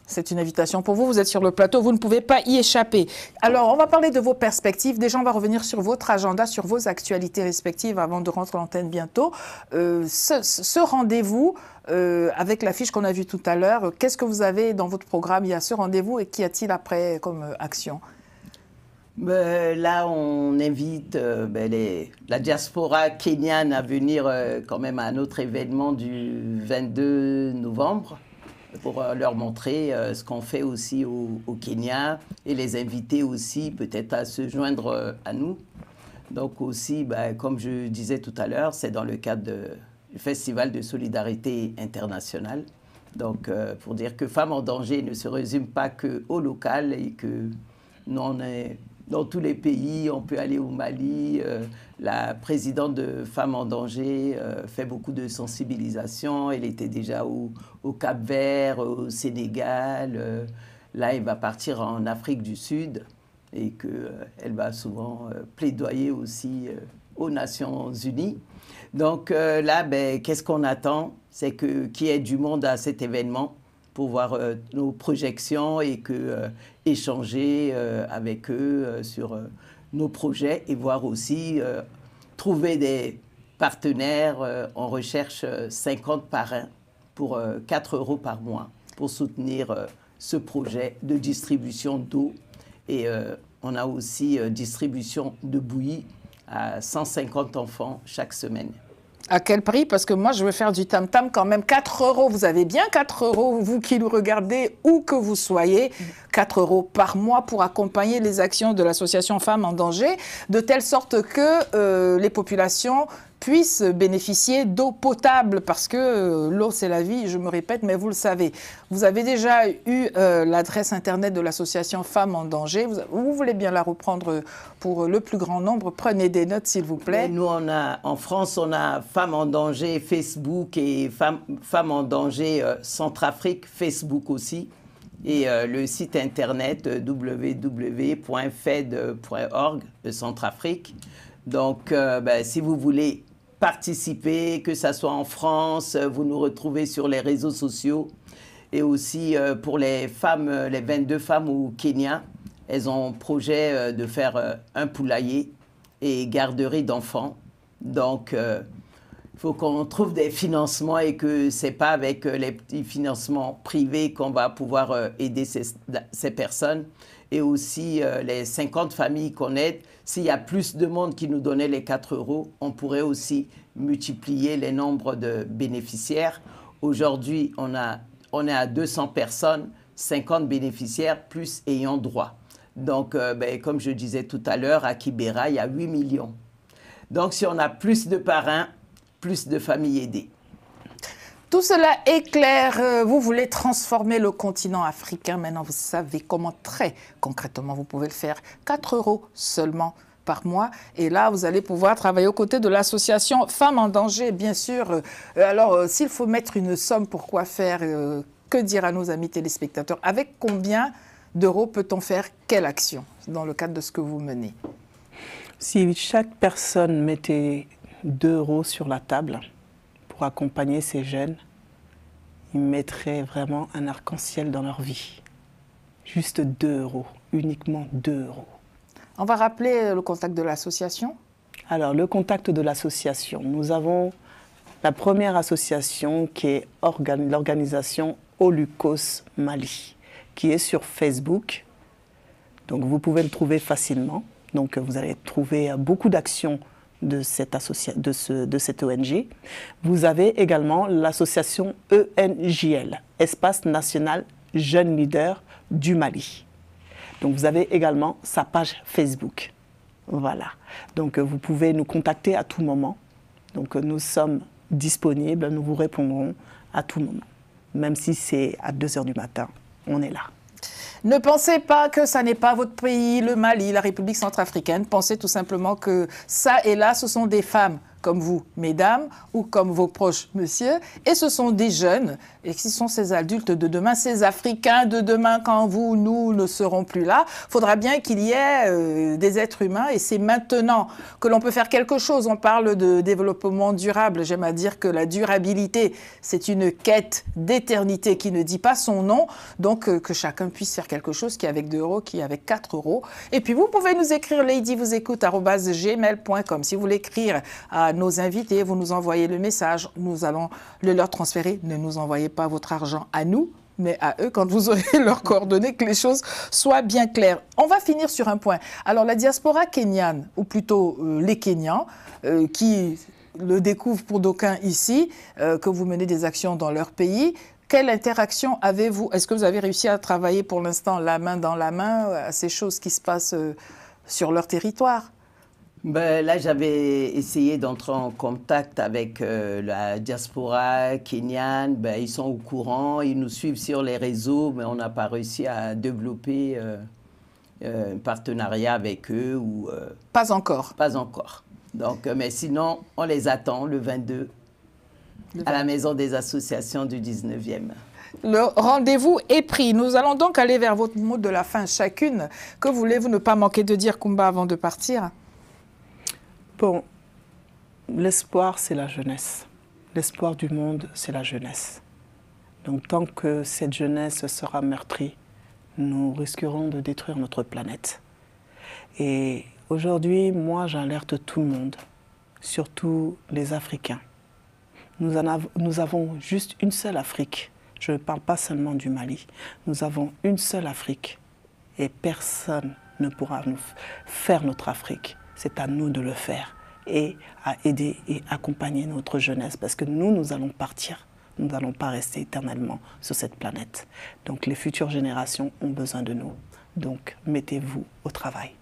C'est une invitation pour vous, vous êtes sur le plateau, vous ne pouvez pas y échapper. Alors, on va parler de vos perspectives. Déjà, on va revenir sur votre agenda, sur vos actualités respectives avant de rentrer à l'antenne bientôt. Ce rendez-vous, avec l'affiche qu'on a vue tout à l'heure, qu'est-ce que vous avez dans votre programme? Il y a ce rendez-vous et qu'y a-t-il après comme action? Là, on invite la diaspora kenyane à venir quand même à un autre événement du 22 novembre pour leur montrer ce qu'on fait aussi au Kenya et les inviter aussi peut-être à se joindre à nous. Donc aussi, comme je disais tout à l'heure, c'est dans le cadre du Festival de solidarité internationale. Donc pour dire que Femmes en danger ne se résume pas qu'au local et que nous, on est dans tous les pays, on peut aller au Mali. La présidente de Femmes en danger fait beaucoup de sensibilisation. Elle était déjà au Cap-Vert, au Sénégal. Là, elle va partir en Afrique du Sud et qu'elle va souvent plaidoyer aussi aux Nations Unies. Donc là, qu'est-ce qu'on attend? C'est qu'il y ait du monde à cet événement pour voir nos projections et échanger avec eux sur nos projets et voir aussi trouver des partenaires. On recherche 50 parrains pour 4 € par mois pour soutenir ce projet de distribution d'eau. Et on a aussi distribution de bouillie à 150 enfants chaque semaine. À quel prix? Parce que moi, je veux faire du tam-tam quand même. 4 €, vous avez bien 4 €, vous qui nous regardez, où que vous soyez, 4 € par mois pour accompagner les actions de l'association Femmes en danger, de telle sorte que les populations puissent bénéficier d'eau potable parce que l'eau c'est la vie, je me répète, mais vous le savez. Vous avez déjà eu l'adresse internet de l'association Femmes en danger. Vous voulez bien la reprendre pour le plus grand nombre. Prenez des notes s'il vous plaît. Nous, en France, on a Femmes en danger Facebook et Femmes en danger Centrafrique, Facebook aussi. Et le site internet www.fed.org de Centrafrique. Donc, si vous voulez participer, que ce soit en France, vous nous retrouvez sur les réseaux sociaux. Et aussi pour les femmes, les 22 femmes au Kenya, elles ont projet de faire un poulailler et garderie d'enfants. Donc, il faut qu'on trouve des financements et que ce n'est pas avec les petits financements privés qu'on va pouvoir aider ces personnes. Et aussi les 50 familles qu'on aide, s'il y a plus de monde qui nous donnait les 4 €, on pourrait aussi multiplier les nombres de bénéficiaires. Aujourd'hui, on est à 200 personnes, 50 bénéficiaires plus ayant droit. Donc, comme je disais tout à l'heure, à Kibera, il y a 8 millions. Donc, si on a plus de parrains, plus de familles aidées. Tout cela est clair. Vous voulez transformer le continent africain. Maintenant, vous savez comment très concrètement vous pouvez le faire. 4 € seulement par mois. Et là, vous allez pouvoir travailler aux côtés de l'association Femmes en danger, bien sûr. Alors, s'il faut mettre une somme pour quoi faire, que dire à nos amis téléspectateurs? Avec combien d'euros peut-on faire quelle action dans le cadre de ce que vous menez? Si chaque personne mettait 2 € sur la table pour accompagner ces jeunes, ils mettraient vraiment un arc-en-ciel dans leur vie. Juste 2 €, uniquement 2 €. On va rappeler le contact de l'association. Alors, le contact de l'association, nous avons la première association qui est l'organisation Olucos Mali, qui est sur Facebook. Donc, vous pouvez le trouver facilement. Donc, vous allez trouver beaucoup d'actions de cette ONG. Vous avez également l'association ENJL, Espace National Jeunes Leaders du Mali. Donc vous avez également sa page Facebook. Voilà. Donc vous pouvez nous contacter à tout moment. Donc nous sommes disponibles, nous vous répondrons à tout moment. Même si c'est à 2 h du matin, on est là. Ne pensez pas que ça n'est pas votre pays, le Mali, la République centrafricaine. Pensez tout simplement que ça et là, ce sont des femmes comme vous, mesdames, ou comme vos proches, monsieur, et ce sont des jeunes, et qui sont ces adultes de demain, ces Africains de demain, quand vous, nous ne serons plus là. Il faudra bien qu'il y ait des êtres humains, et c'est maintenant que l'on peut faire quelque chose. On parle de développement durable. J'aime à dire que la durabilité, c'est une quête d'éternité qui ne dit pas son nom, donc que chacun puisse faire quelque chose qui est avec 2 €, qui est avec 4 €. Et puis vous pouvez nous écrire ladyvousécoute@gmail.com. Si vous voulez écrire à nos invités, vous nous envoyez le message, nous allons le leur transférer. Ne nous envoyez pas votre argent à nous, mais à eux quand vous aurez leurs coordonnées, que les choses soient bien claires. On va finir sur un point. Alors la diaspora kenyane, ou plutôt les Kenyans, qui le découvrent pour d'aucuns ici, que vous menez des actions dans leur pays, quelle interaction avez-vous? Est-ce que vous avez réussi à travailler pour l'instant la main dans la main à ces choses qui se passent sur leur territoire? Là, j'avais essayé d'entrer en contact avec la diaspora kenyane. Ils sont au courant, ils nous suivent sur les réseaux, mais on n'a pas réussi à développer un partenariat avec eux. Pas encore. Pas encore. Donc, mais sinon, on les attend le 22 à la Maison des associations du 19e. Le rendez-vous est pris. Nous allons donc aller vers votre mot de la fin chacune. Que voulez-vous ne pas manquer de dire, Kumba, avant de partir? Bon, l'espoir, c'est la jeunesse. L'espoir du monde, c'est la jeunesse. Donc tant que cette jeunesse sera meurtrie, nous risquerons de détruire notre planète. Et aujourd'hui, moi, j'alerte tout le monde, surtout les Africains. Nous avons juste une seule Afrique. Je ne parle pas seulement du Mali. Nous avons une seule Afrique. Et personne ne pourra nous faire notre Afrique. C'est à nous de le faire et à aider et accompagner notre jeunesse parce que nous allons partir. Nous n'allons pas rester éternellement sur cette planète. Donc les futures générations ont besoin de nous. Donc mettez-vous au travail.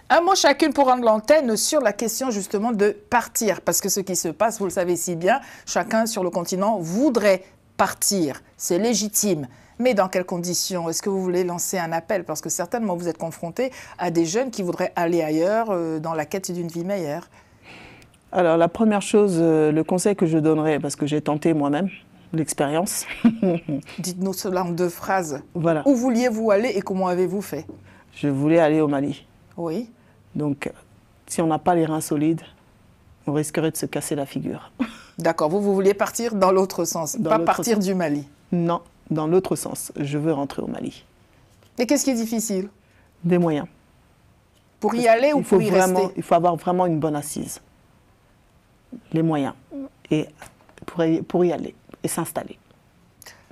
Un mot chacune pour rendre l'antenne sur la question justement de partir. Parce que ce qui se passe, vous le savez si bien, chacun sur le continent voudrait partir. C'est légitime. Mais dans quelles conditions? Est-ce que vous voulez lancer un appel? Parce que certainement vous êtes confrontés à des jeunes qui voudraient aller ailleurs dans la quête d'une vie meilleure. Alors la première chose, le conseil que je donnerais, parce que j'ai tenté moi-même l'expérience. Dites-nous cela en 2 phrases. Voilà. Où vouliez-vous aller et comment avez-vous fait? Je voulais aller au Mali. Oui. Donc si on n'a pas les reins solides, on risquerait de se casser la figure. D'accord, vous vouliez partir dans l'autre sens, pas partir du Mali. Non, dans l'autre sens. Je veux rentrer au Mali. Et qu'est-ce qui est difficile? Des moyens. Pour y aller ou pour y rester? Il faut avoir vraiment une bonne assise. Les moyens. Et pour y aller et s'installer.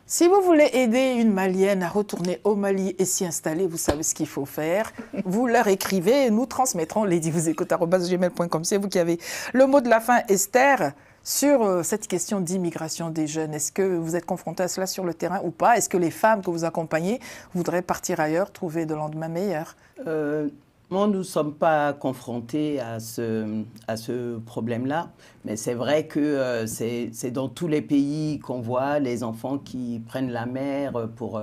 Si vous voulez aider une Malienne à retourner au Mali et s'y installer, vous savez ce qu'il faut faire. Vous leur écrivez et nous transmettrons ladyvousécoute@gmail.com. C'est vous qui avez le mot de la fin, Esther, sur cette question d'immigration des jeunes. Est-ce que vous êtes confronté à cela sur le terrain ou pas? Est-ce que les femmes que vous accompagnez voudraient partir ailleurs, trouver de lendemain meilleur? Nous ne sommes pas confrontés à ce problème-là, mais c'est vrai que c'est dans tous les pays qu'on voit les enfants qui prennent la mer pour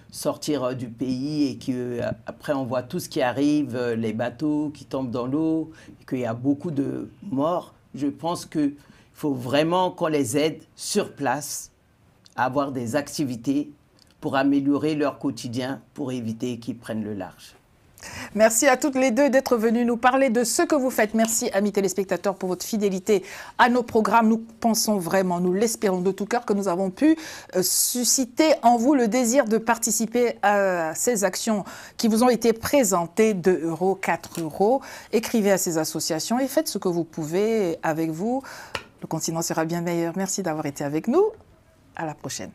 sortir du pays et qu'après on voit tout ce qui arrive, les bateaux qui tombent dans l'eau, qu'il y a beaucoup de morts. Je pense qu'il faut vraiment qu'on les aide sur place à avoir des activités pour améliorer leur quotidien, pour éviter qu'ils prennent le large. Merci à toutes les deux d'être venues nous parler de ce que vous faites. Merci, amis téléspectateurs, pour votre fidélité à nos programmes. Nous pensons vraiment, nous l'espérons de tout cœur, que nous avons pu susciter en vous le désir de participer à ces actions qui vous ont été présentées, 2 €, 4 €. Écrivez à ces associations et faites ce que vous pouvez avec vous. Le continent sera bien meilleur. Merci d'avoir été avec nous. À la prochaine.